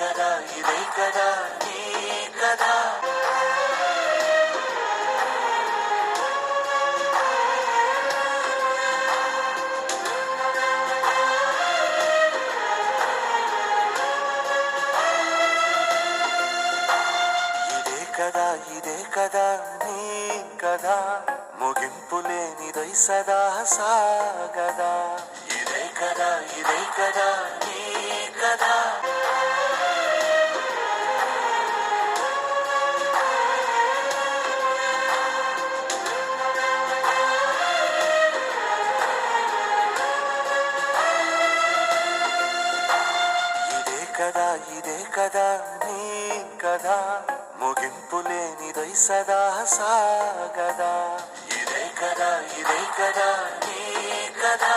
కదా ఇదే కదా నీ కదా. ఇదే కదా నీ కదా, ముగింపు లేనిదై సదా సాగదా. ఇదే కదా నీ కదా. ఇదే కదా నీ కదా, ముగింపు లేనిదై సదా సాగదా. ఇదే కదా నీ కదా.